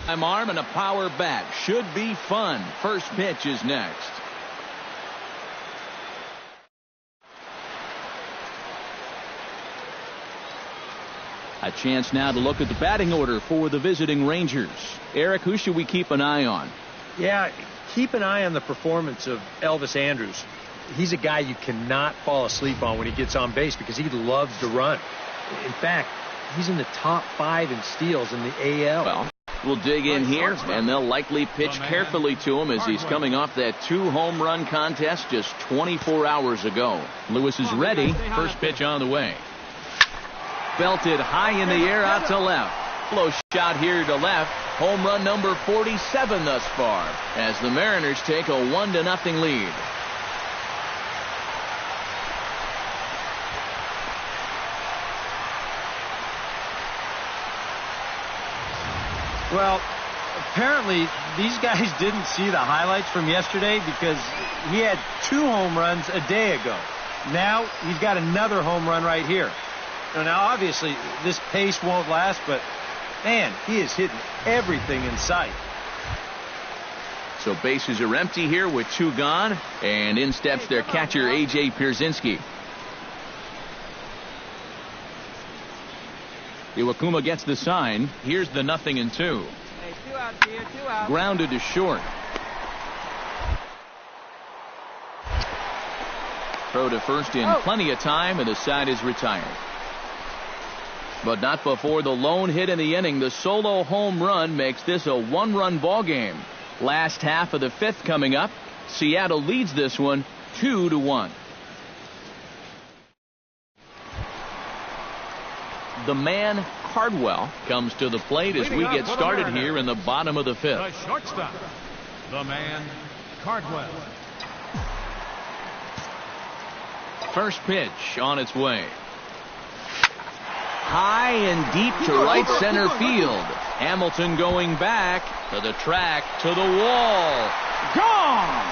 Arm and a power bat. Should be fun. First pitch is next. A chance now to look at the batting order for the visiting Rangers. Eric, who should we keep an eye on? Yeah, keep an eye on the performance of Elvis Andrus. He's a guy you cannot fall asleep on when he gets on base because he loves to run. In fact, he's in the top 5 in steals in the AL. Well, we'll dig in here, and they'll likely pitch carefully to him as he's coming off that 2-home run contest just 24 hours ago. Lewis is ready. First pitch on the way. Belted high in the air out to left. Blow shot here to left. Home run number 47 thus far as the Mariners take a 1-0 lead. Well, apparently these guys didn't see the highlights from yesterday because he had 2 home runs a day ago. Now he's got another home run right here. Now obviously this pace won't last, but man, he is hitting everything in sight. So bases are empty here with 2 gone, and in steps their catcher A.J. Pierzynski. Iwakuma gets the sign. Here's the 0-2. Hey, 2 outs here, 2 outs. Grounded to short. Throw to first in plenty of time, and the side is retired. But not before the lone hit in the inning. The solo home run makes this a 1-run ball game. Last half of the 5th coming up. Seattle leads this one 2-1. The man Cardwell comes to the plate as we get started here in the bottom of the 5th. The shortstop, the man Cardwell. First pitch on its way. High and deep to right center field. Hamilton going back to the track, to the wall. Gone!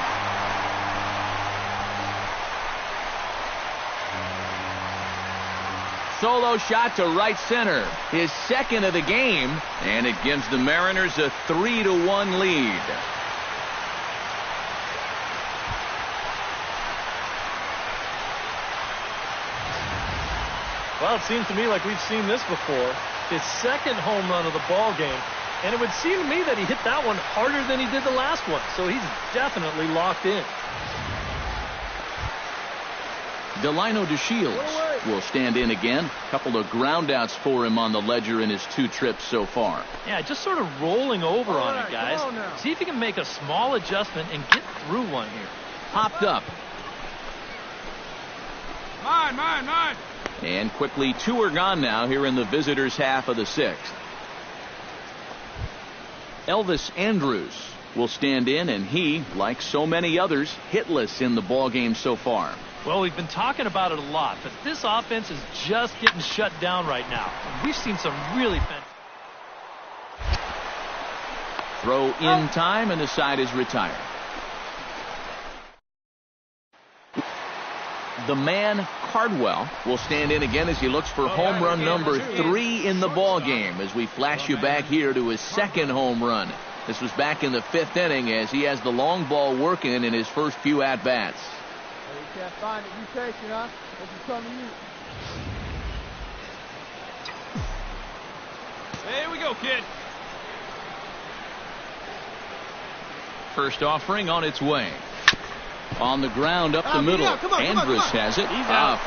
Solo shot to right center. His second of the game, and it gives the Mariners a 3-1 lead. Well, it seems to me like we've seen this before. His second home run of the ball game, and it would seem to me that he hit that one harder than he did the last one, so he's definitely locked in. Delino DeShields will stand in again. Couple of ground outs for him on the ledger in his 2 trips so far. Yeah, just sort of rolling over on it, guys. See if he can make a small adjustment and get through one here. Popped up. Mine. And quickly 2 are gone now here in the visitors' half of the 6th. Elvis Andrus will stand in, and he, like so many others, hitless in the ball game so far. Well, we've been talking about it a lot, but this offense is just getting shut down right now. We've seen some really fantastic. Throw in time, and the side is retired. The man Cardwell will stand in again as he looks for home run number 3 in the ball game as we flash you back here to his second home run. This was back in the 5th inning as he has the long ball working in his first few at-bats. You can't find it. You take it, huh? If you come to you. There we go, kid. First offering on its way. On the ground up the middle. Andrus has it.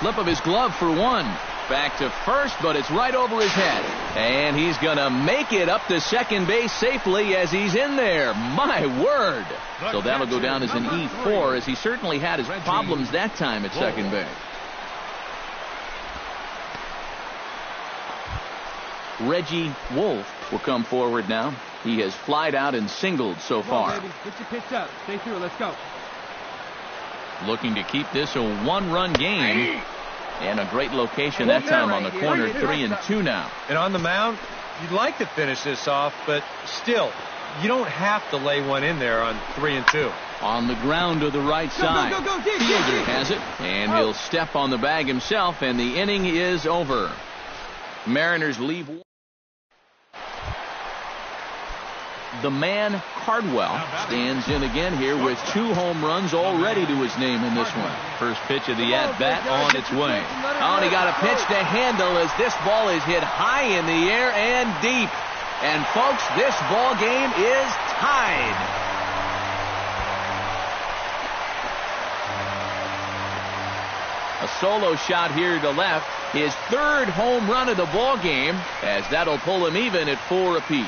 Flip of his glove for 1. Back to first, but it's right over his head. And he's going to make it up to second base safely as he's in there. My word. So that'll go down as an E4 as he certainly had his problems that time at second base. Reggie Wolf will come forward now. He has flied out and singled so far. Baby. Get your pitch up. Stay through. Let's go. Looking to keep this a 1-run game. And a great location that time on the corner. 3-2 now. And on the mound, you'd like to finish this off, but still, you don't have to lay one in there on 3-2. On the ground to the right side. Go. Fielder has it, and he'll step on the bag himself, and the inning is over. Mariners leave. The man, Cardwell, stands in again here with 2 home runs already to his name in this one. First pitch of the at-bat on its way. Oh, and he got a pitch to handle as this ball is hit high in the air and deep. And, folks, this ball game is tied. A solo shot here to left. His 3rd home run of the ball game, as that'll pull him even at 4 apiece.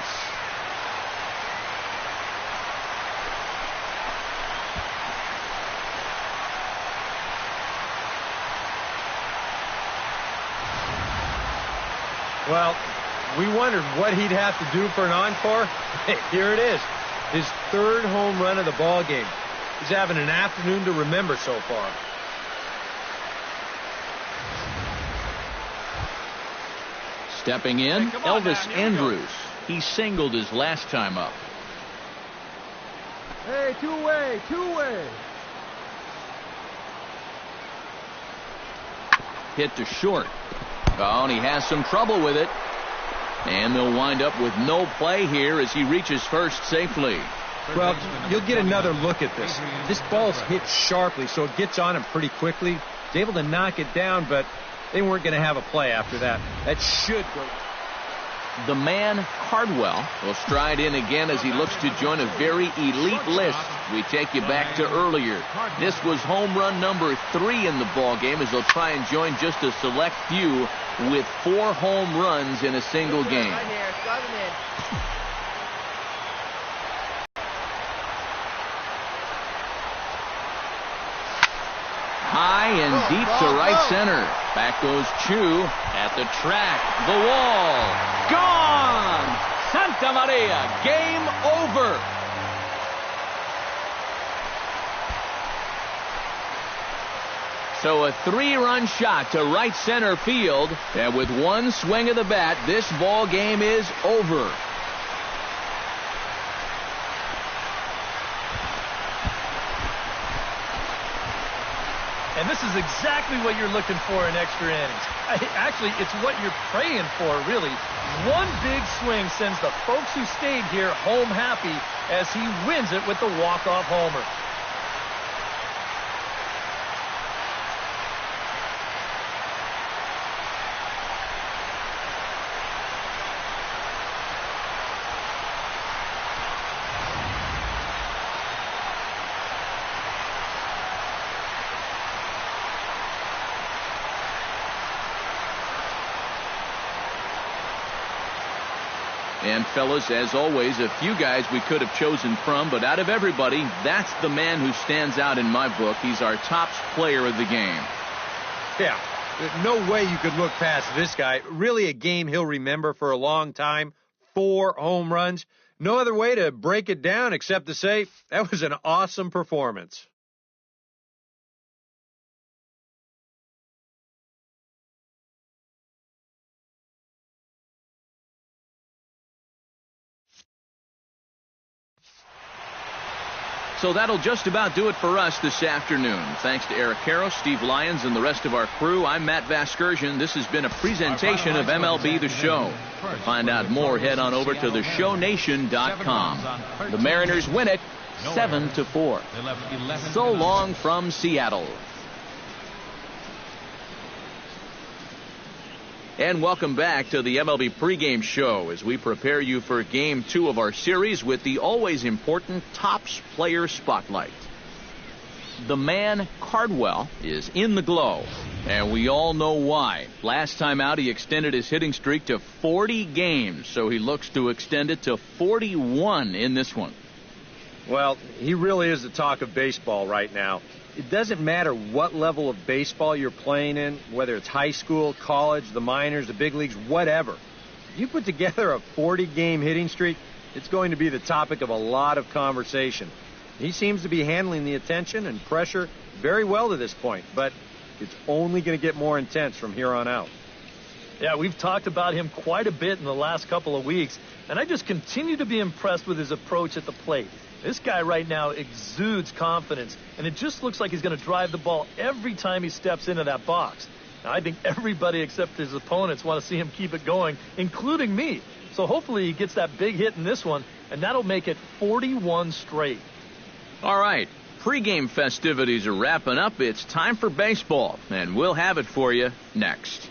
Well, we wondered what he'd have to do for an encore. Hey, here it is. His 3rd home run of the ball game. He's having an afternoon to remember so far. Stepping in, Elvis Andrews. He singled his last time up. Hey, two-way. Hit to short. Oh, and he has some trouble with it. And they'll wind up with no play here as he reaches first safely. Well, you'll get another look at this. This ball's hit sharply, so it gets on him pretty quickly. He's able to knock it down, but they weren't going to have a play after that. That should go. The man, Cardwell, will stride in again as he looks to join a very elite list. We take you back to earlier. This was home run number 3 in the ball game as they'll try and join just a select few with 4 home runs in a single game. Right here, drive him in. High and deep to right center. Back goes Chu at the track. The wall. Gone! Santa Maria. Game over. So a 3-run shot to right center field. And with one swing of the bat, this ball game is over. And this is exactly what you're looking for in extra innings. Actually, it's what you're praying for, really. One big swing sends the folks who stayed here home happy as he wins it with the walk-off homer. And, fellas, as always, a few guys we could have chosen from, but out of everybody, that's the man who stands out in my book. He's our top player of the game. Yeah, no way you could look past this guy. Really a game he'll remember for a long time. 4 home runs. No other way to break it down except to say that was an awesome performance. So that'll just about do it for us this afternoon. Thanks to Eric Harrow, Steve Lyons, and the rest of our crew. I'm Matt Vasgersian. This has been a presentation of MLB The Show. To find out more, head on over to theshownation.com. The Mariners win it 7-4. So long from Seattle. And welcome back to the MLB pregame show as we prepare you for Game 2 of our series with the always important Topps Player Spotlight. The man, Cardwell, is in the glow, and we all know why. Last time out, he extended his hitting streak to 40 games, so he looks to extend it to 41 in this one. Well, he really is the talk of baseball right now. It doesn't matter what level of baseball you're playing in, whether it's high school, college, the minors, the big leagues, whatever. If you put together a 40-game hitting streak, it's going to be the topic of a lot of conversation. He seems to be handling the attention and pressure very well to this point, but it's only going to get more intense from here on out. Yeah, we've talked about him quite a bit in the last couple of weeks, and I just continue to be impressed with his approach at the plate. This guy right now exudes confidence, and it just looks like he's going to drive the ball every time he steps into that box. Now, I think everybody except his opponents want to see him keep it going, including me. So hopefully he gets that big hit in this one, and that'll make it 41 straight. All right. Pre-game festivities are wrapping up. It's time for baseball, and we'll have it for you next.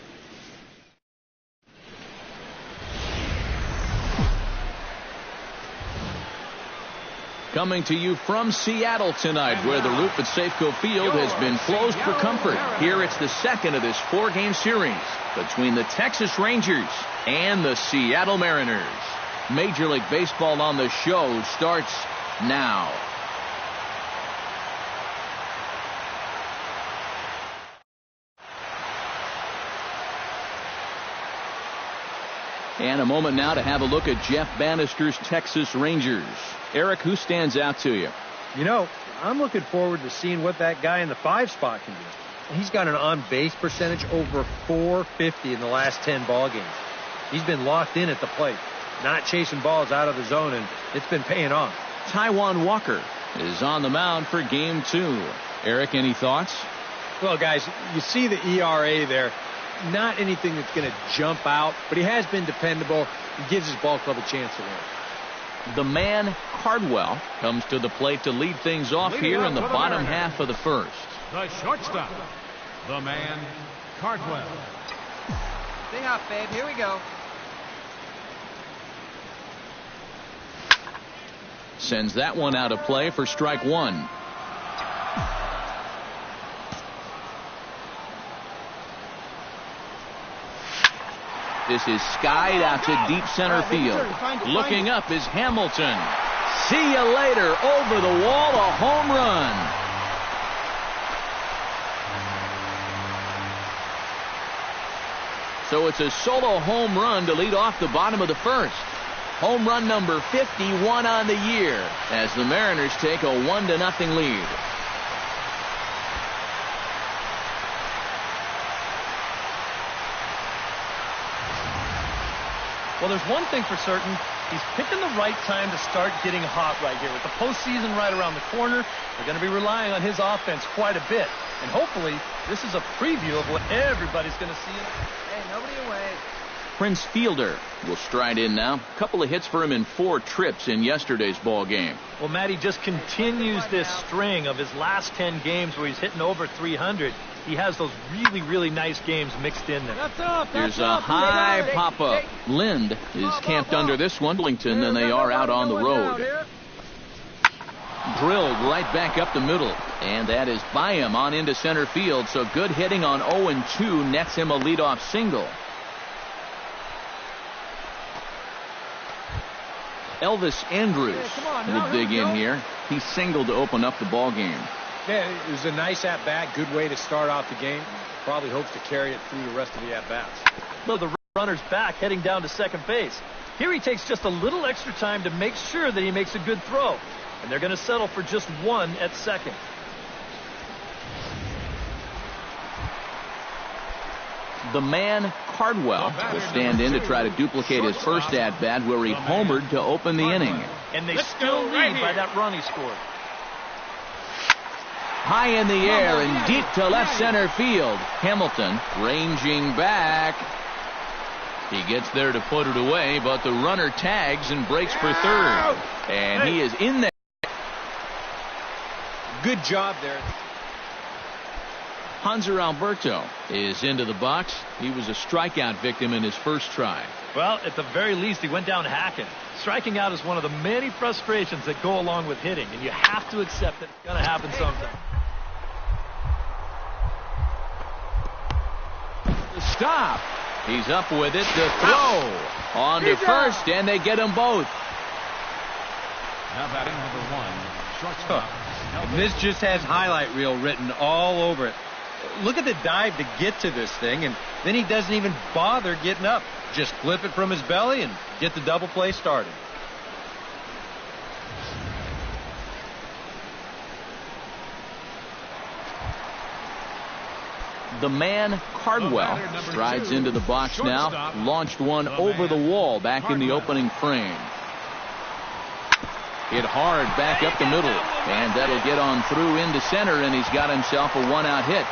Coming to you from Seattle tonight, where the roof at Safeco Field has been closed for comfort. Here it's the second of this 4-game series between the Texas Rangers and the Seattle Mariners. Major League Baseball on the show starts now. And a moment now to have a look at Jeff Bannister's Texas Rangers. Eric, who stands out to you? You know, I'm looking forward to seeing what that guy in the 5 spot can do. He's got an on-base percentage over .450 in the last 10 ball games. He's been locked in at the plate, not chasing balls out of the zone, and it's been paying off. Taijuan Walker is on the mound for Game 2. Eric, any thoughts? Well, guys, you see the ERA there. Not anything that's going to jump out, but he has been dependable. He gives his ball club a chance to win. The man, Cardwell, comes to the plate to lead things off here in the bottom half of the first. The shortstop, the man, Cardwell. Stay hot, babe. Here we go. Sends that one out of play for strike 1. This is skied out to deep center field. Looking up is Hamilton. See you later. Over the wall, a home run. So it's a solo home run to lead off the bottom of the first. Home run number 51 on the year as the Mariners take a 1-0 lead. Well, there's one thing for certain. He's picking the right time to start getting hot right here. With the postseason right around the corner, they're going to be relying on his offense quite a bit. And hopefully, this is a preview of what everybody's going to see. Hey, nobody away. Prince Fielder will stride in now. A couple of hits for him in 4 trips in yesterday's ball game. Well, Matt, he just continues this string of his last 10 games where he's hitting over 300. He has those really, really nice games mixed in there. There's a high pop-up. Lind is camped under this one. Wellington, and they are out on the road. Drilled right back up the middle. And that is by him on into center field. So good hitting on 0-2 nets him a leadoff single. Elvis Andrus will dig in here. He singled to open up the ball game. Yeah, it was a nice at-bat, good way to start off the game. Probably hopes to carry it through the rest of the at-bats. Well, the runner's back heading down to second base. Here he takes just a little extra time to make sure that he makes a good throw. And they're going to settle for just 1 at second. The man, Cardwell, will stand in to try to duplicate his first at-bat where he homered to open the inning. And they still lead by that run he scored. High in the air and deep to left center field. Hamilton ranging back. He gets there to put it away, but the runner tags and breaks for third. And he is in there. Good job there. Hanser Alberto is into the box. He was a strikeout victim in his first try. Well, at the very least, he went down hacking. Striking out is one of the many frustrations that go along with hitting, and you have to accept that it's going to happen sometime. The stop. He's up with it to throw. On to first, and they get them both. Now batting number 1, shortstop. And this just has highlight reel written all over it. Look at the dive to get to this thing, and then he doesn't even bother getting up. Just flip it from his belly and get the double play started. The man, Cardwell, strides into the box now. Launched one over the wall back in the opening frame. Hit hard back up the middle. And that'll get on through into center, and he's got himself a 1-out hit.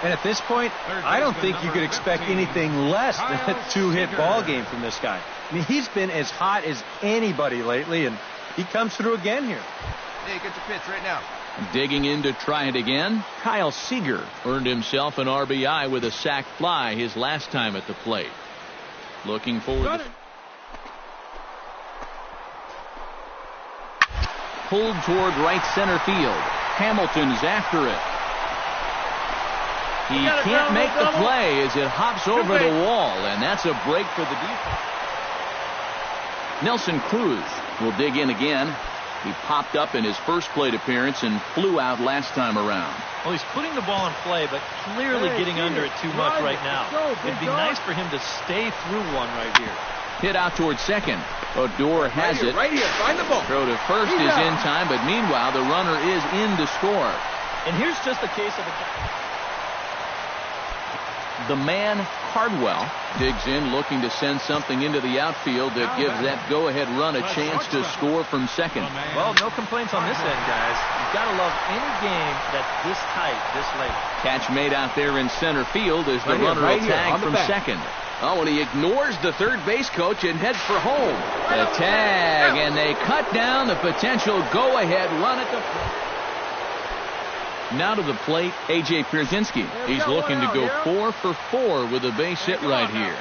And at this point, I don't think you could expect anything less than a 2-hit ball game from this guy. I mean, he's been as hot as anybody lately, and he comes through again here. Hey, get your pitch right now. Digging in to try it again, Kyle Seager earned himself an RBI with a sac fly his last time at the plate. Looking forward. Pulled toward right center field. Hamilton's after it. He can't make the play as it hops over the wall, and that's a break for the defense. Nelson Cruz will dig in again. He popped up in his first plate appearance and flew out last time around. Well, he's putting the ball in play, but clearly getting under it too much right now. It'd be nice for him to stay through one right here. Hit out towards second. Odor has it. Right here. Find the ball. Throw to first is in time, but meanwhile, the runner is in to score. And here's just a case of a... The man, Cardwell, digs in looking to send something into the outfield that gives that go-ahead run a chance to score from second. Well, no complaints on this end, guys. You've got to love any game that's this tight, this late. Catch made out there in center field as the runner will tag from second. Oh, and he ignores the third base coach and heads for home. The tag, and they cut down the potential go-ahead run at the plate. Now to the plate, A.J. Pierzynski. He's looking to go 4 for 4 with a base hit right here.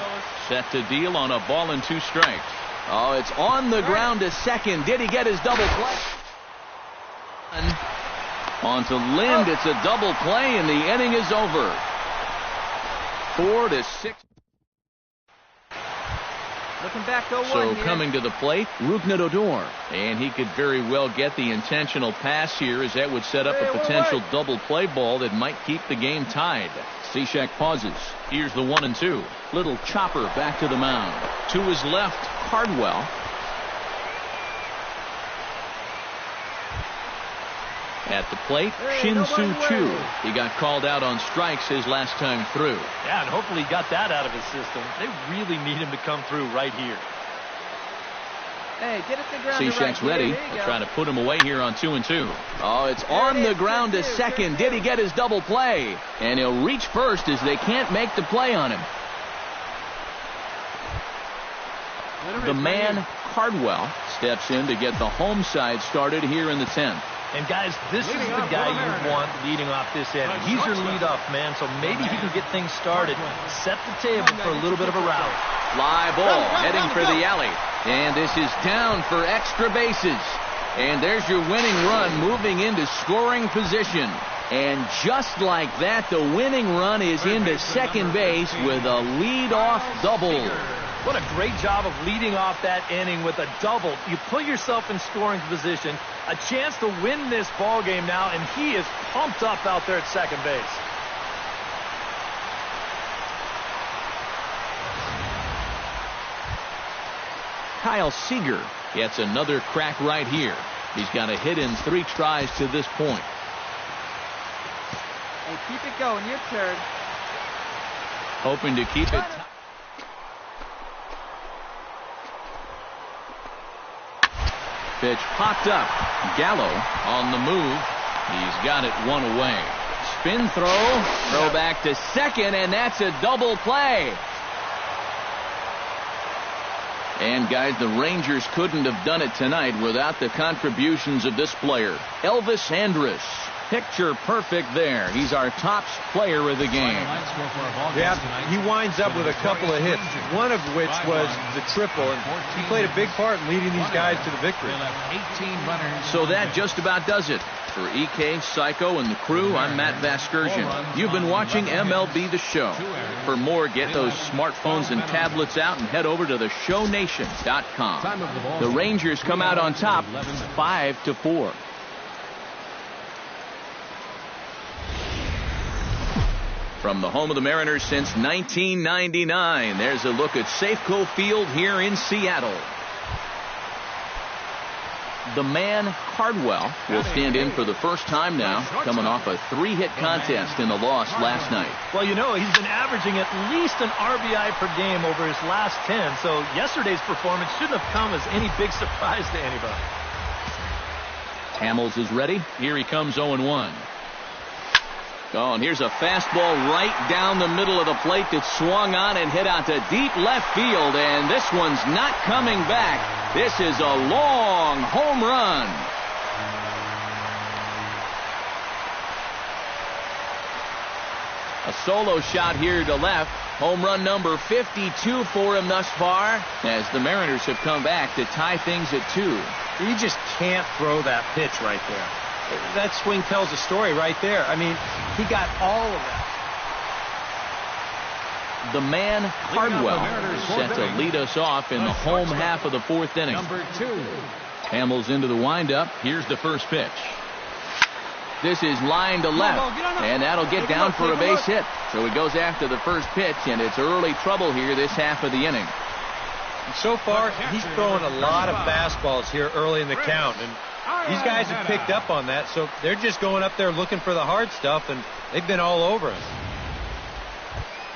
Set to deal on a ball and 2 strikes. Oh, it's on the ground to second. Did he get his double play? On to Lind. It's a double play, and the inning is over. 4-6. Looking back 0-1 So here. coming to the plate, Rougned Odor. And he could very well get the intentional pass here, as that would set up a potential double play ball that might keep the game tied. Cishek pauses. Here's the 1-2. Little chopper back to the mound. To his left, Cardwell. At the plate, Shin-Soo Choo. He got called out on strikes his last time through. Yeah, and hopefully he got that out of his system. They really need him to come through right here. Hey, get it to the ground. Cishek's ready. They'll try to put him away here on 2-2. Oh, it's on the ground to second. Did he get his double play? And he'll reach first as they can't make the play on him. The man, Cardwell, steps in to get the home side started here in the 10th. And guys, this is the guy you want leading off this inning. He's your leadoff man, so maybe he can get things started, set the table for a little bit of a rally. Fly ball heading for the alley. And this is down for extra bases. And there's your winning run moving into scoring position. And just like that, the winning run is into second base with a leadoff double. What a great job of leading off that inning with a double. You put yourself in scoring position, a chance to win this ball game now, and he is pumped up out there at second base. Kyle Seager gets another crack right here. He's got a hit in 3 tries to this point. Hey, keep it going. Your turn. Hoping to keep it. Pitch popped up. Gallo on the move. He's got it 1 away. Spin throw. Throw back to second, and that's a double play. And guys, the Rangers couldn't have done it tonight without the contributions of this player, Elvis Andrus. Picture perfect there. He's our top player of the game. Yeah, he winds up with a couple of hits, one of which was the triple, and he played a big part in leading these guys to the victory. So that just about does it. For EK, Psycho, and the crew, I'm Matt Vasgersian. You've been watching MLB The Show. For more, get those smartphones and tablets out and head over to theshownation.com. The Rangers come out on top 5-4. From the home of the Mariners since 1999, there's a look at Safeco Field here in Seattle. The man, Cardwell, will stand in for the first time now, coming off a 3-hit contest in the loss last night. Well, you know, he's been averaging at least an RBI per game over his last 10, so yesterday's performance shouldn't have come as any big surprise to anybody. Hamels is ready. Here he comes 0-1. Oh, and here's a fastball right down the middle of the plate that swung on and hit out to deep left field, and this one's not coming back. This is a long home run. A solo shot here to left. Home run number 52 for him thus far, as the Mariners have come back to tie things at 2. You just can't throw that pitch right there. That swing tells a story right there. I mean, he got all of that. The man, Cardwell, set to lead us off in the home half of the 4th inning. Number 2. Hamels into the windup. Here's the first pitch. This is line to left, and that'll get down for a base hit. So he goes after the first pitch, and it's early trouble here this half of the inning. So far, he's throwing a lot of fastballs here early in the count, and these guys have picked up on that, so they're just going up there looking for the hard stuff, and they've been all over us.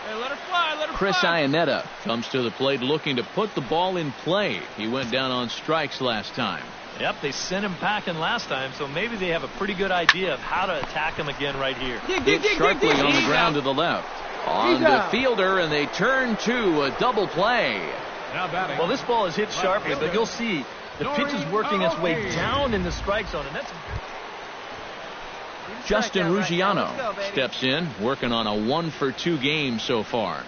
Hey, let her fly, let her Chris fly. Iannetta comes to the plate looking to put the ball in play. He went down on strikes last time. Yep, they sent him packing last time, so maybe they have a pretty good idea of how to attack him again right here. Hit sharply on the ground to the left. On the fielder, and they turn to a double play. Now batting. Well, this ball is hit sharply, but you'll see the pitch is working its way down in the strike zone, and that's Justin Ruggiano Let's go, baby. steps in, working on a 1-for-2 game so far.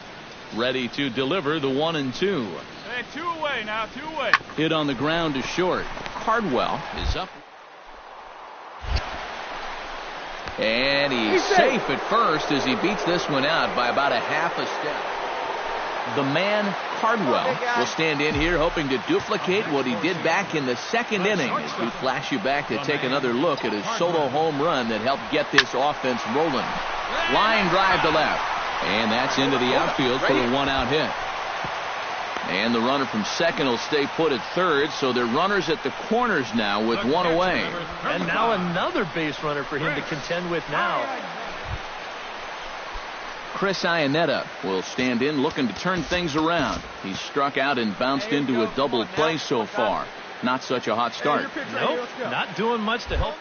Ready to deliver the 1-2. Hey, 2 away now, 2 away. Hit on the ground to short. Cardwell is up. And he's safe at first as he beats this one out by about a half a step. The man, Cardwell, will stand in here hoping to duplicate what he did back in the 2nd inning as we flash you back to take another look at his solo home run that helped get this offense rolling. Line drive to left. And that's into the outfield for a 1-out hit. And the runner from second will stay put at third, so they're runners at the corners now with 1 away. and now another base runner for him to contend with now. Chris Iannetta will stand in looking to turn things around. He's struck out and bounced into a double play so far. Not such a hot start. Nope, not doing much to help.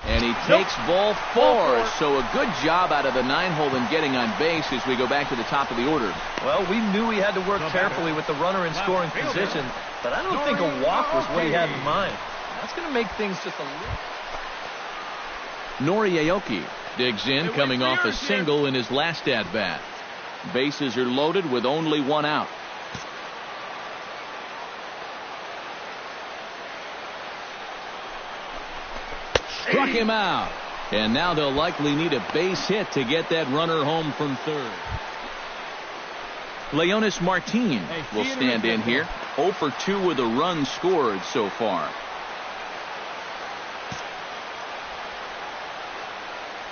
And he takes ball 4, so a good job out of the 9-hole in getting on base as we go back to the top of the order. Well, we knew he had to work carefully with the runner in scoring position, but I don't think a walk was what he had in mind. That's going to make things just a little... Nori Aoki digs in, coming off a single in his last at-bat. Bases are loaded with only 1 out. Struck him out. And now they'll likely need a base hit to get that runner home from third. Leonis Martin will stand in here. 0 for 2 with a run scored so far.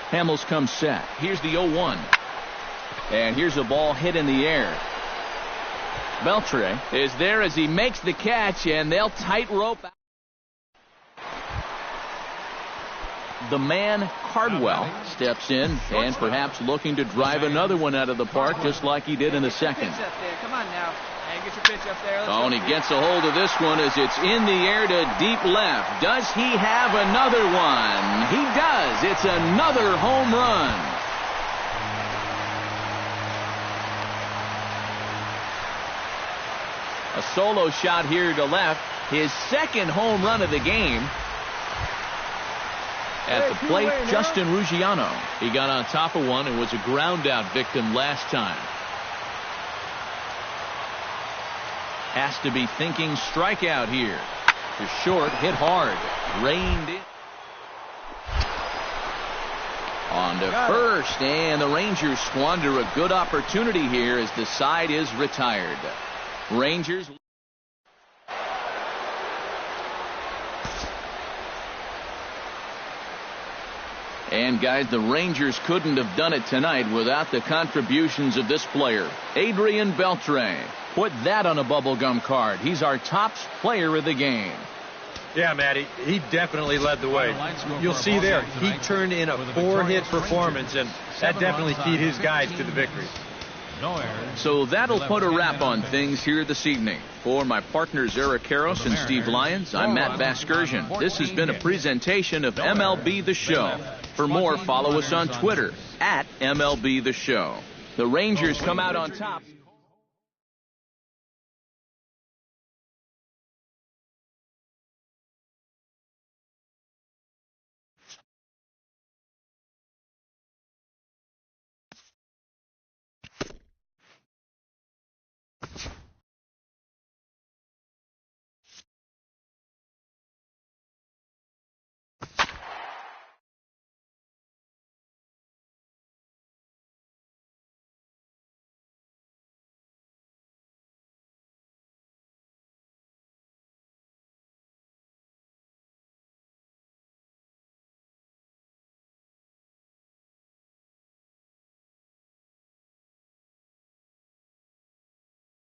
Hamels comes set. Here's the 0-1. And here's a ball hit in the air. Beltre is there as he makes the catch, and they'll tightrope out. The man, Cardwell, steps in and perhaps looking to drive another one out of the park just like he did in the second. Come on now. Hey, get your pitch up there. Oh, and he gets a hold of this one as it's in the air to deep left. Does he have another one? He does. It's another home run. A solo shot here to left. His second home run of the game. At the plate, Justin Ruggiano. He got on top of one and was a ground out victim last time. Has to be thinking strikeout here. To short, hit hard. Reined in. On to first, and the Rangers squander a good opportunity here as the side is retired. Rangers. And guys, the Rangers couldn't have done it tonight without the contributions of this player, Adrian Beltre. Put that on a bubblegum card. He's our top player of the game. Yeah, Matty, he definitely led the way. You'll see there, he turned in a 4-hit performance, and that definitely keyed his guys to the victory. No errors. So that'll put a wrap on things here this evening. For my partners Eric Karros and Steve Lyons, I'm Matt Vasgersian. This has been a presentation of MLB The Show. For more, follow us on Twitter at MLB The Show. The Rangers come out on top.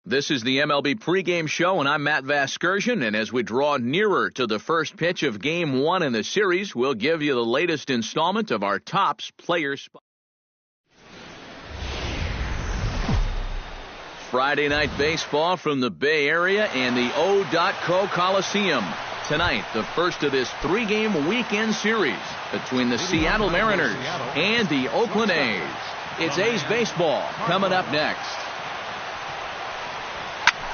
This is the MLB pregame show, and I'm Matt Vasgersian. And as we draw nearer to the first pitch of Game 1 in the series, we'll give you the latest installment of our Topps Player Spot. Friday night baseball from the Bay Area and the O.Co Coliseum. Tonight, the first of this three-game weekend series between the Seattle Mariners and the Oakland A's. It's A's baseball coming up next.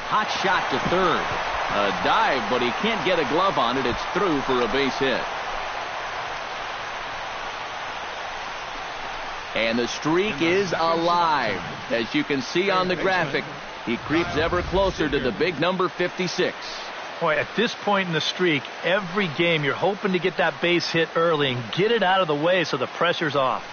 Hot shot to third. A dive, but he can't get a glove on it. It's through for a base hit. And the streak is alive. As you can see on the graphic, he creeps ever closer to the big number 56. Boy, at this point in the streak, every game you're hoping to get that base hit early and get it out of the way so the pressure's off.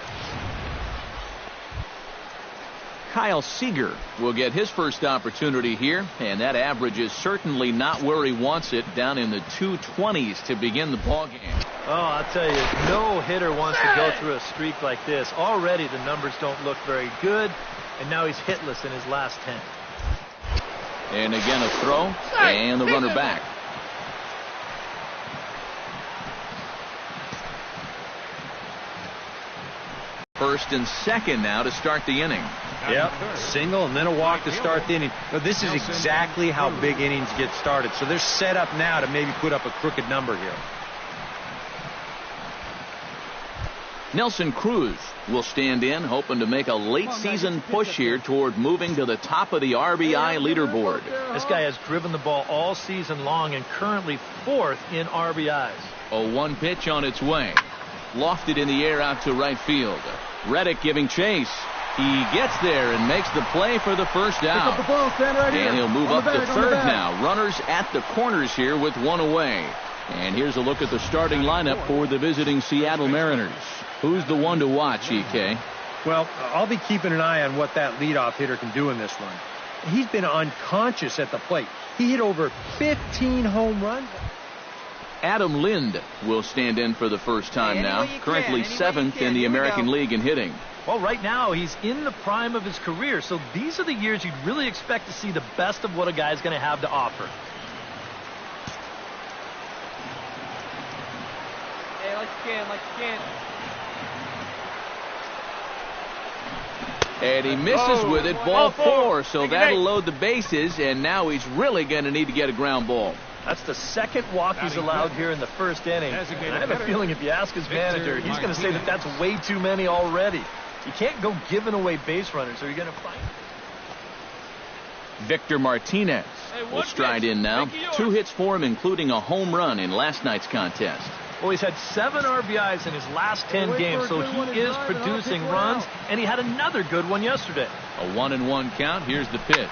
Kyle Seager will get his first opportunity here, and that average is certainly not where he wants it, down in the 220s to begin the ballgame. Oh, I'll tell you, no hitter wants to go through a streak like this. Already the numbers don't look very good, and now he's hitless in his last 10. And again a throw, and the runner back. First and second now to start the inning. Yep, single and then a walk to start the inning. Now, this is exactly how big innings get started. So they're set up now to maybe put up a crooked number here. Nelson Cruz will stand in, hoping to make a late-season push here toward moving to the top of the RBI leaderboard. This guy has driven the ball all season long and currently fourth in RBIs. A 1 pitch on its way. Lofted in the air out to right field. Reddick giving chase. He gets there and makes the play for the first out. And he'll move up to third now. Runners at the corners here with one away. And here's a look at the starting lineup for the visiting Seattle Mariners. Who's the one to watch, EK? Well, I'll be keeping an eye on what that leadoff hitter can do in this one. He's been unconscious at the plate. He hit over 15 home runs. Adam Lind will stand in for the first time now, currently 7th in the American League in hitting. Well, right now he's in the prime of his career, so these are the years you'd really expect to see the best of what a guy's going to have to offer. Hey, like you can. And he misses with it, ball 4, so that'll load the bases, and now he's really going to need to get a ground ball. That's the second walk he's allowed here in the first inning. And I have a feeling if you ask his manager, he's going to say that that's way too many already. You can't go giving away base runners, or you're going to fight. Victor Martinez will stride in now. 2 hits for him, including a home run in last night's contest. Well, he's had 7 RBIs in his last 10 games, so he is producing runs, and he had another good one yesterday. A 1-1 count. Here's the pitch.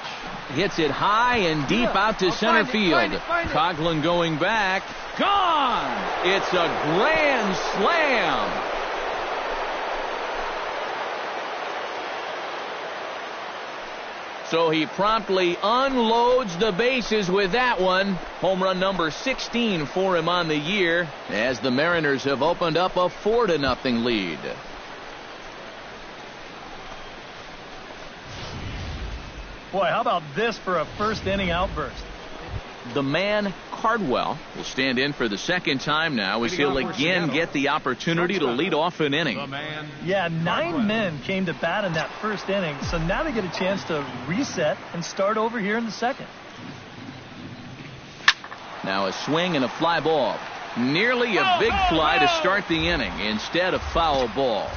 Hits it high and deep out to center field. Coughlin going back. Gone! It's a grand slam. So he promptly unloads the bases with that one. Home run number 16 for him on the year, as the Mariners have opened up a 4-0 lead. Boy, how about this for a first inning outburst? The man Cardwell will stand in for the second time now as he'll again get the opportunity to lead off an inning. Yeah, 9 men came to bat in that first inning, so now they get a chance to reset and start over here in the second. Now a swing and a fly ball. Nearly a big fly to start the inning instead of foul ball.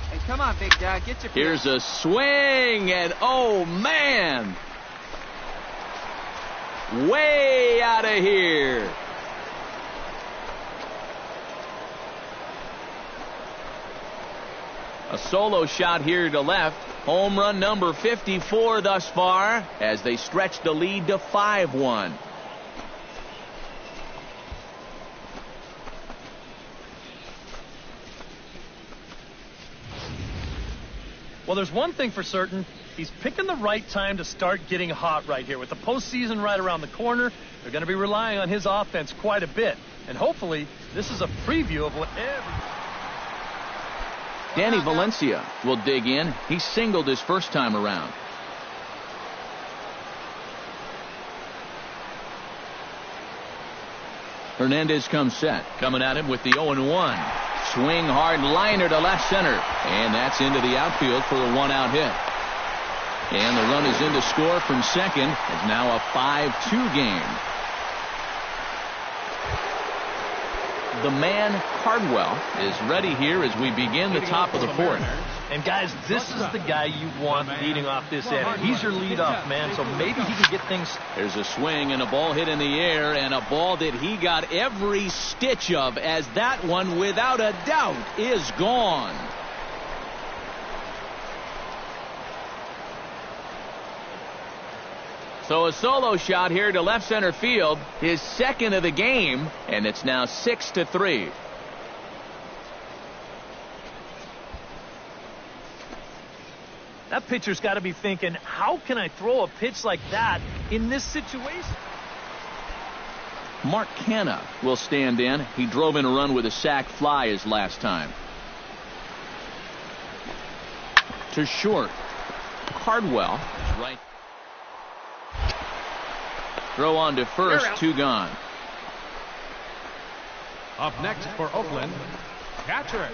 Hey, come on, big dog. Get your... Here's a swing, and oh, man. Way out of here. A solo shot here to left. Home run number 54 thus far as they stretch the lead to 5-1. Well, there's one thing for certain. He's picking the right time to start getting hot right here. With the postseason right around the corner, they're going to be relying on his offense quite a bit. And hopefully, this is a preview of what Danny Valencia will dig in. He singled his first time around. Hernandez comes set. Coming at him with the 0-1. Swing hard liner to left center. And that's into the outfield for a 1-out hit. And the run is in to score from second. It's now a 5-2 game. The man, Cardwell, is ready here as we begin the top of the fourth. And, guys, this is the guy you want leading off this inning. He's your leadoff man, so maybe he can get things... There's a swing and a ball hit in the air, and a ball that he got every stitch of, as that one, without a doubt, is gone. So a solo shot here to left center field, his second of the game, and it's now 6-3. That pitcher's got to be thinking, how can I throw a pitch like that in this situation? Mark Canha will stand in. He drove in a run with a sac fly his last time. To short. Cardwell is right. Throw on to first, 2 gone. Up next for Oakland, catcher.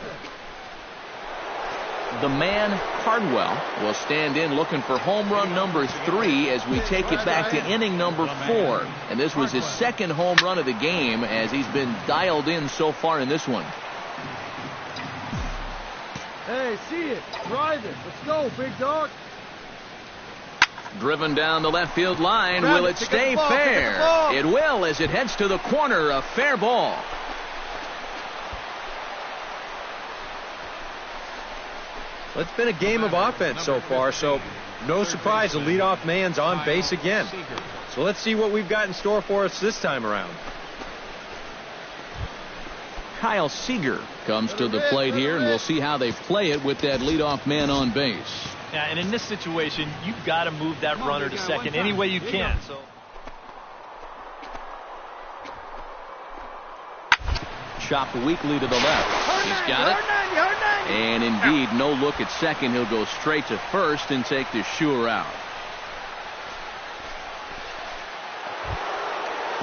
The man, Cardwell, will stand in looking for home run number 3 as we take it back to inning number 4. And this was his second home run of the game as he's been dialed in so far in this one. Hey, see it. Drive it. Let's go, big dog. Driven down the left field line. Will it stay fair? It will as it heads to the corner. A fair ball. Well, it's been a game of offense so far, so no surprise the leadoff man's on base again. So let's see what we've got in store for us this time around. Kyle Seager comes to the plate here, and we'll see how they play it with that leadoff man on base. Yeah, and in this situation, you've got to move that runner to second any way you can. So. Chopped weakly to the left. He's got it. And indeed, no look at second. He'll go straight to first and take the sure out.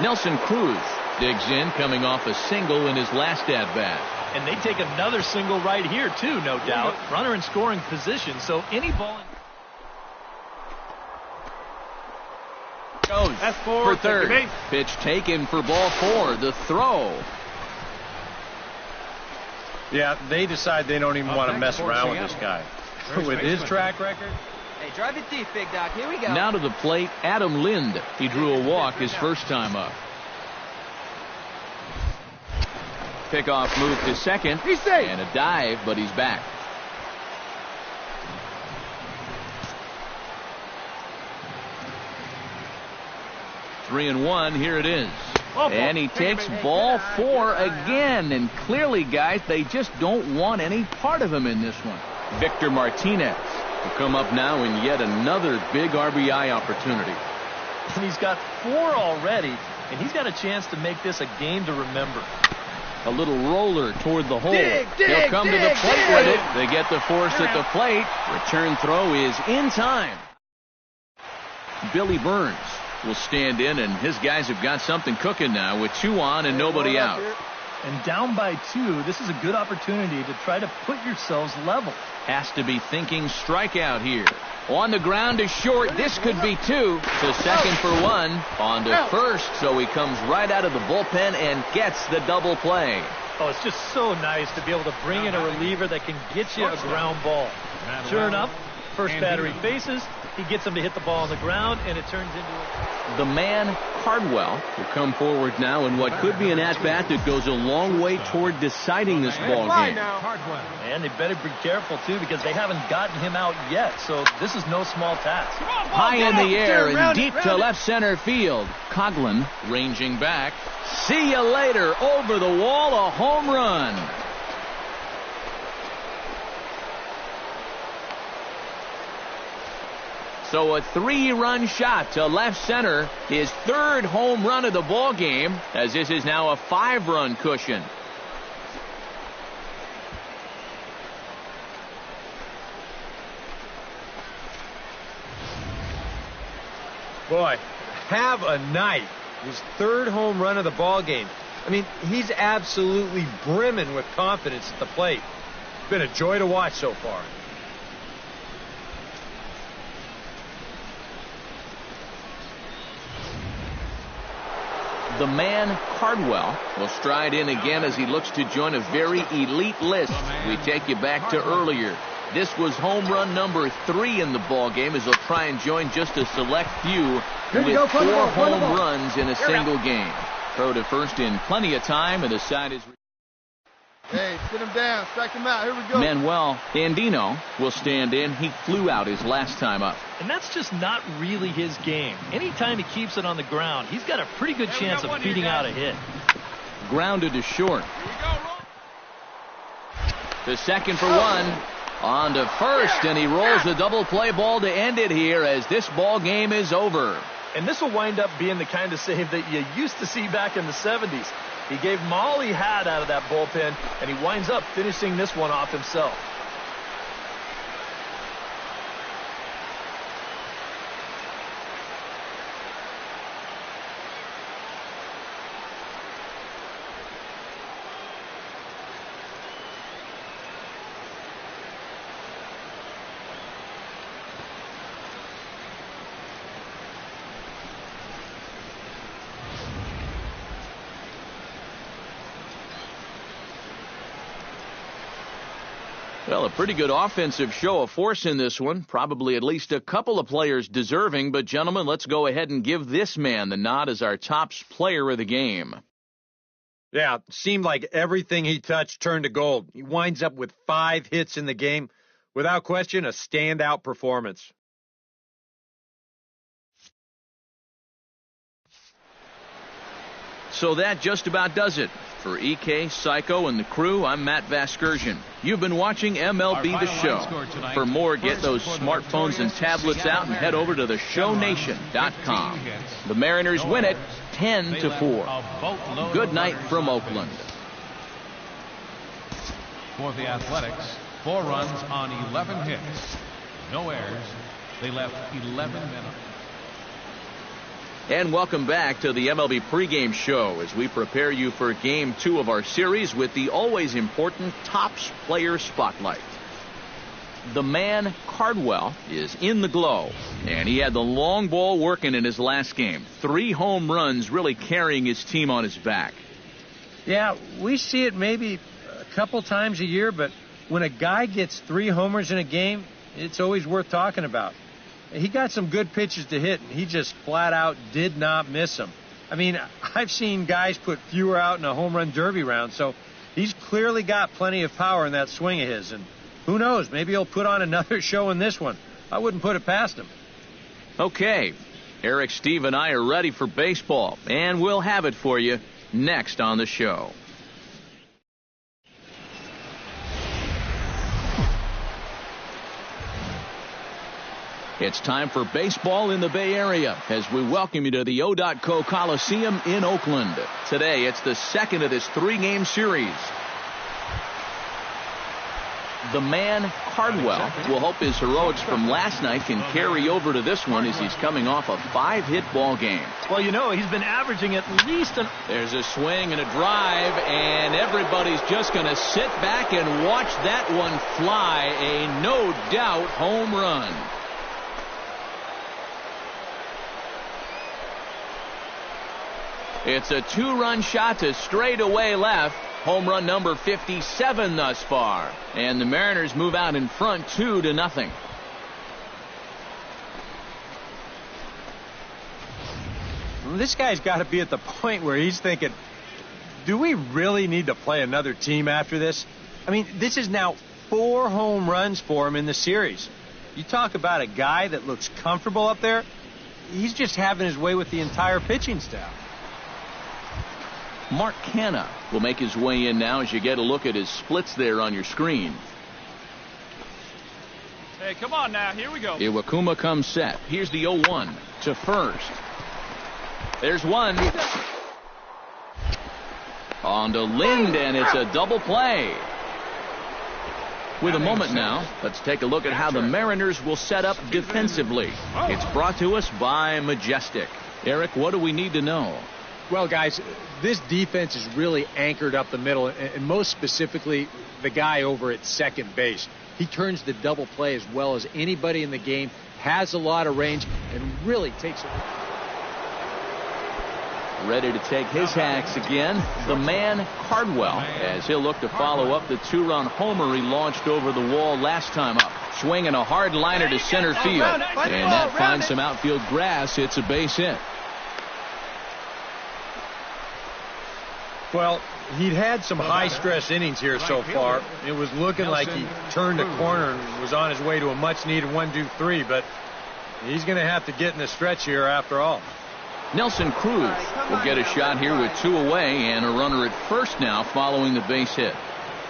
Nelson Cruz digs in, coming off a single in his last at-bat. And they take another single right here, too, no doubt. Runner in scoring position, so any ball... Goes for third. Pitch taken for ball 4. The throw. Yeah, they decide they don't even want to mess around with this guy. With his track record. Hey, drive it deep, big dog. Here we go. Now to the plate, Adam Lind. He drew a walk his first time up. Pickoff move to second. He's safe. And a dive, but he's back. Three and one. Here it is. And he takes ball 4 again. And clearly, guys, they just don't want any part of him in this one. Victor Martinez will come up now in yet another big RBI opportunity. And he's got 4 already, and he's got a chance to make this a game to remember. A little roller toward the hole. He'll come to the plate with it. They get the force at the plate. Return throw is in time. Billy Burns will stand in, and his guys have got something cooking now with 2 on and nobody out. And down by 2, this is a good opportunity to try to put yourselves level. Has to be thinking strikeout here. On the ground is short. This could be 2. To second for 1. On to first, so he comes right out of the bullpen and gets the double play. Oh, it's just so nice to be able to bring in a reliever that can get you a ground ball. Sure enough, first batter he faces, he gets him to hit the ball on the ground, and it turns into a... The man, Cardwell, will come forward now in what could be an at-bat that goes a long way toward deciding this ball game. And they better be careful, too, because they haven't gotten him out yet, so this is no small task. High in the air and deep to left center field. Coughlin ranging back. See you later. Over the wall, a home run. So a 3-run shot to left center, his 3rd home run of the ball game, as this is now a 5-run cushion. Boy, have a night. His 3rd home run of the ball game. I mean, he's absolutely brimming with confidence at the plate. It's been a joy to watch so far. The man, Cardwell, will stride in again as he looks to join a very elite list. We take you back to earlier. This was home run number 3 in the ball game, as he'll try and join just a select few with 4 home runs in a single game. Throw to first in plenty of time, and the side is... Hey, sit him down, strike him out. Here we go. Manuel Andino will stand in. He flew out his last time up. And that's just not really his game. Anytime he keeps it on the ground, he's got a pretty good chance of beating out a hit. Grounded to short. To second for 1. On to first, and he rolls the double play ball to end it here as this ball game is over. And this will wind up being the kind of save that you used to see back in the 70s. He gave him all he had out of that bullpen, and he winds up finishing this one off himself. Well, a pretty good offensive show of force in this one. Probably at least a couple of players deserving. But, gentlemen, let's go ahead and give this man the nod as our top player of the game. Yeah, seemed like everything he touched turned to gold. He winds up with 5 hits in the game. Without question, a standout performance. So that just about does it. For EK, Psycho, and the crew, I'm Matt Vasgersian. You've been watching MLB The Show. For more, get those smartphones and tablets out and head over to theshownation.com. The Mariners win it 10-4. Good night from Oakland. For the Athletics, 4 runs on 11 hits. No errors. They left 11 men up. And welcome back to the MLB pregame show as we prepare you for Game 2 of our series with the always important Tops Player Spotlight. The man, Cardwell, is in the glow, and he had the long ball working in his last game. 3 home runs really carrying his team on his back. Yeah, we see it maybe a couple times a year, but when a guy gets 3 homers in a game, it's always worth talking about. He got some good pitches to hit, and he just flat out did not miss them. I mean, I've seen guys put fewer out in a home run derby round, so he's clearly got plenty of power in that swing of his. And who knows, maybe he'll put on another show in this one. I wouldn't put it past him. Okay, Eric, Steve, and I are ready for baseball, and we'll have it for you next on the show. It's time for baseball in the Bay Area as we welcome you to the O.co Coliseum in Oakland. Today, it's the second of this 3-game series. The man, Cardwell, will hope his heroics from last night can carry over to this one as he's coming off a 5-hit ball game. Well, you know, he's been averaging at least an... There's a swing and a drive, and everybody's just going to sit back and watch that one fly. A no-doubt home run. It's a 2-run shot to straightaway left. Home run number 57 thus far. And the Mariners move out in front 2-0. This guy's got to be at the point where he's thinking, do we really need to play another team after this? I mean, this is now 4 home runs for him in the series. You talk about a guy that looks comfortable up there. He's just having his way with the entire pitching staff. Mark Canha will make his way in now as you get a look at his splits there on your screen. Hey, come on now. Here we go. Iwakuma comes set. Here's the 0-1 to first. There's one. On to Lind, and it's a double play. With a moment now, let's take a look at how the Mariners will set up defensively. It's brought to us by Majestic. Eric, what do we need to know? Well, guys, this defense is really anchored up the middle, and most specifically, the guy over at second base. He turns the double play as well as anybody in the game, has a lot of range, and really takes it. Ready to take his hacks again, the man, Cardwell, as he'll look to follow up the 2-run homer he launched over the wall last time up. Swinging a hard liner to center field, and that finds some outfield grass. It's a base hit. Well, he'd had some high-stress innings here so far. It was looking like he turned a corner and was on his way to a much-needed 1-2-3, but he's going to have to get in the stretch here after all. Nelson Cruz will get a shot here with 2 away and a runner at first now following the base hit.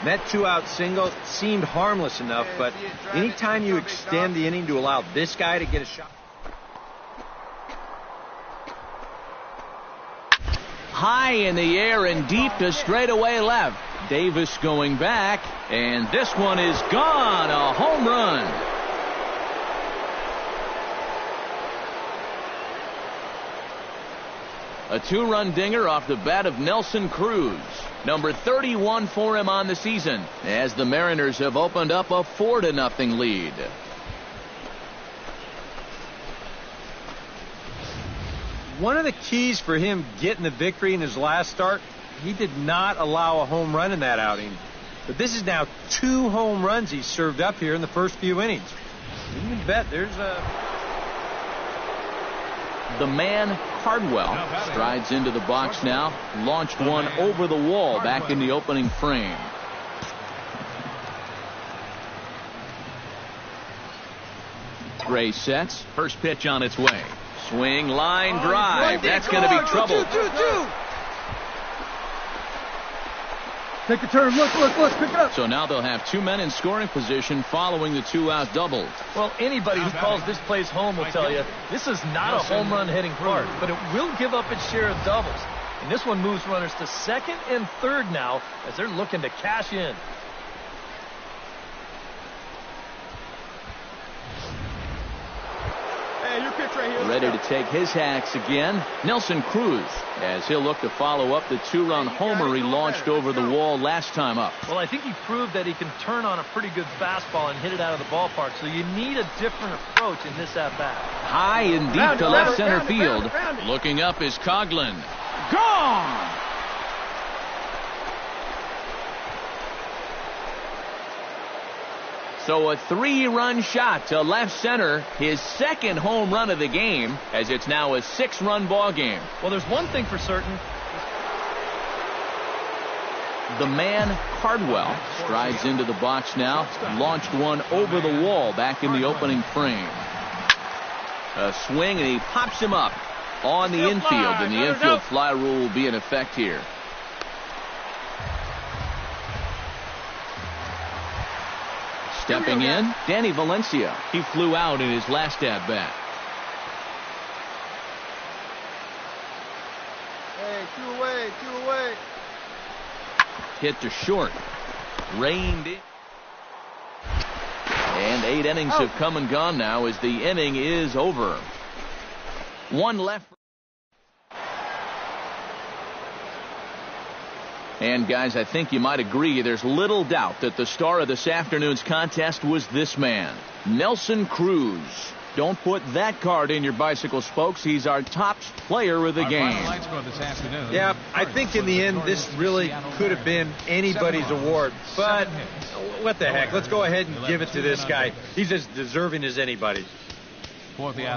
That 2-out single seemed harmless enough, but anytime you extend the inning to allow this guy to get a shot. High in the air and deep to straightaway left. Davis going back, and this one is gone. A home run. A 2-run dinger off the bat of Nelson Cruz. Number 31 for him on the season, as the Mariners have opened up a 4-0 lead. One of the keys for him getting the victory in his last start, he did not allow a home run in that outing. But this is now 2 home runs he's served up here in the first few innings. You can bet there's a... The man, Cardwell, strides into the box now. Launched one over the wall back in the opening frame. Gray sets. First pitch on its way. Swing, line, drive. That's going to be trouble. Take a turn. Look. Pick it up. So now they'll have 2 men in scoring position following the 2-out double. Well, anybody who calls this place home will tell you this is not a home run hitting park, but it will give up its share of doubles. And this one moves runners to second and third now as they're looking to cash in. Ready to take his hacks again, Nelson Cruz, as he'll look to follow up the 2-run homer he launched over the wall last time up. Well, I think he proved that he can turn on a pretty good fastball and hit it out of the ballpark, so you need a different approach in this at-bat. High and deep to left center field. Looking up is Coughlin. Gone! So a 3-run shot to left center, his second home run of the game, as it's now a 6-run ball game. Well, there's one thing for certain. The man, Cardwell, strides into the box now. Launched one over the wall back in the opening frame. A swing, and he pops him up on the infield, and the infield fly rule will be in effect here. Stepping in, Danny Valencia. He flew out in his last at-bat. Hey, 2 away. Hit to short. Reined in. And 8 innings have come and gone now as the inning is over. 1 left. And guys, I think you might agree there's little doubt that the star of this afternoon's contest was this man, Nelson Cruz. Don't put that card in your bicycle spokes. He's our top player of the game. Yeah, I think in the end this really could have been anybody's award. But what the heck? Let's go ahead and give it to this guy. He's as deserving as anybody.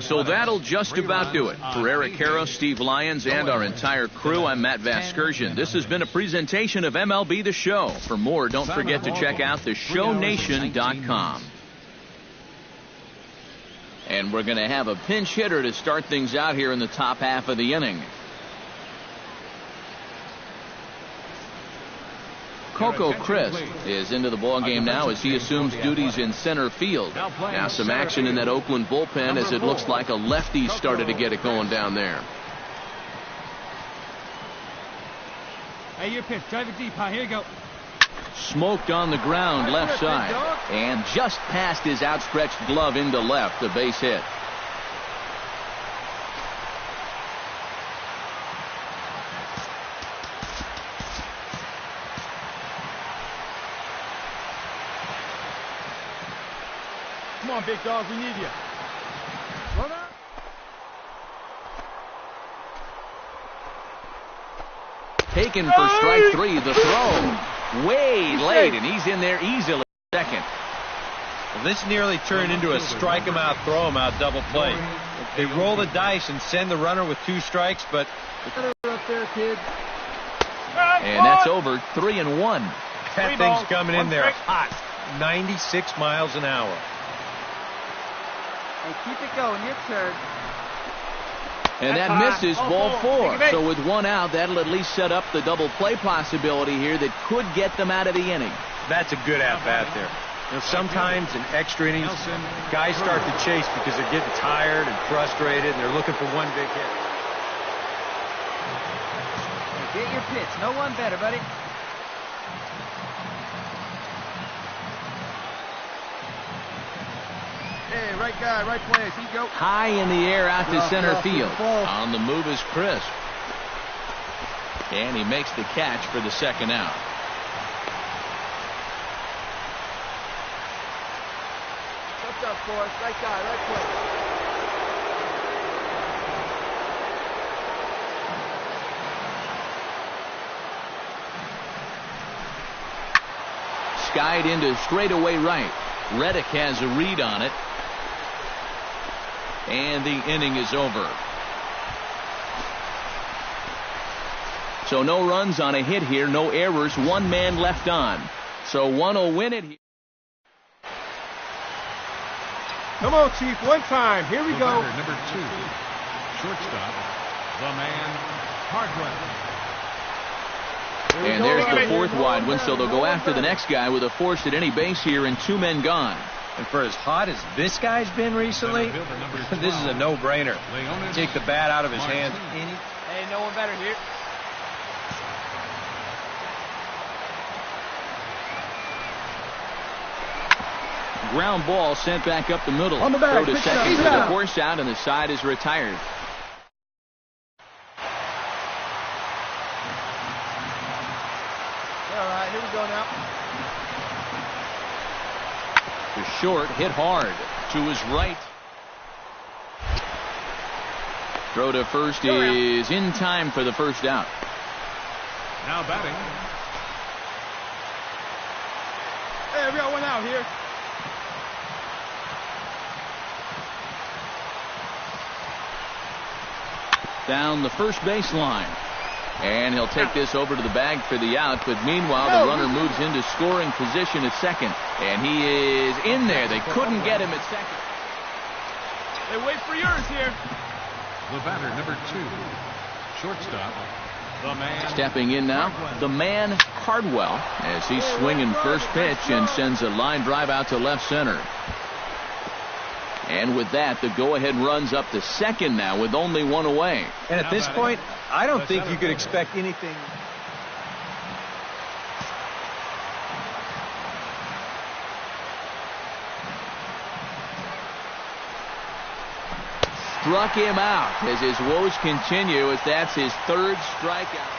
So that'll just about do it. For Eric Harrow, Steve Lyons, and our entire crew, I'm Matt Vasgersian. This has been a presentation of MLB The Show. For more, don't forget to check out theshownation.com. And we're going to have a pinch hitter to start things out here in the top half of the inning. Coco Crisp is into the ballgame now as he assumes duties in center field. Now some action in that Oakland bullpen as it looks like a lefty started to get it going down there. Hey, your pitch. Drive it deep. Here you go. Smoked on the ground left side and just past his outstretched glove into left, a base hit. Come on, big dog, we need you. Runner. Taken for strike 3, the throw. Way late, and he's in there easily second. Well, this nearly turned into a strike him out, throw him out double play. They roll the dice and send the runner with 2 strikes, but Up there, kid. And that's over 3-1. that thing's coming in there hot. 96 miles an hour. Hey, keep it going. Your turn. And that misses ball 4. So with 1 out, that'll at least set up the double play possibility here that could get them out of the inning. That's a good at-bat there. You know, sometimes in extra innings, guys start to chase because they're getting tired and frustrated, and they're looking for 1 big hit. Get your pitch. No one better, buddy. Hey, right guy, right place. Here you go. High in the air out to center field. On the move is Crisp. And he makes the catch for the second out. What's up, boys? Right guy, right place. Skied into straightaway right. Reddick has a read on it. And the inning is over. So no runs on a hit here, no errors, 1 man left on. So one will win it here. Come on, Chief, one time. Here we go. Number 2, shortstop, the man, Hardwell. And there's the 4th wide one, so they'll go after the next guy with a force at any base here and 2 men gone. And for as hot as this guy's been recently, this is a no-brainer. Take the bat out of his hands. Hey, no one better here. Ground ball sent back up the middle. On the bag. Throw to second for the force out, and the side is retired. All right, here we go now. The short hit hard to his right. Throw to first is in time for the first out. Now batting. Hey, we got 1 out here. Down the first baseline. And he'll take this over to the bag for the out, but meanwhile the runner moves into scoring position at second. And he is in there. They couldn't get him at second. Hey, wait for yours here. The batter, number 2, shortstop, the man. Stepping in now, the man Hardwell, as he's swinging first pitch and sends a line drive out to left center. And with that, the go-ahead runs up to second now with only 1 away. And at this point, I don't think you could expect anything. struck him out as his woes continue, as that's his third strikeout.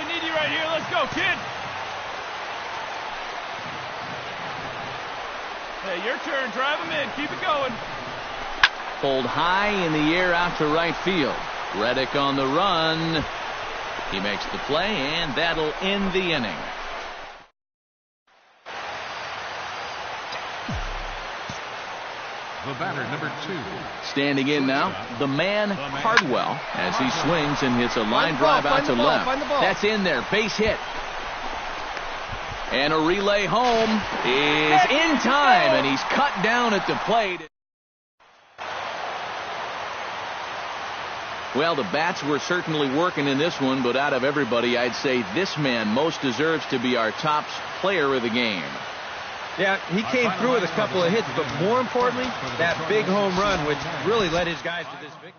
We need you right here. Let's go, kid. Hey, your turn. Drive him in. Keep it going. Pulled high in the air out to right field. Reddick on the run. He makes the play, and that'll end the inning. The batter, number 2. Standing in now, the man Hardwell, as he swings and hits a line drive out to left. That's in there, base hit. And a relay home is in time, and he's cut down at the plate. Well, the bats were certainly working in this one, but out of everybody, I'd say this man most deserves to be our top player of the game. Yeah, he came through with a couple of hits, but more importantly, that big home run, which really led his guys to this victory.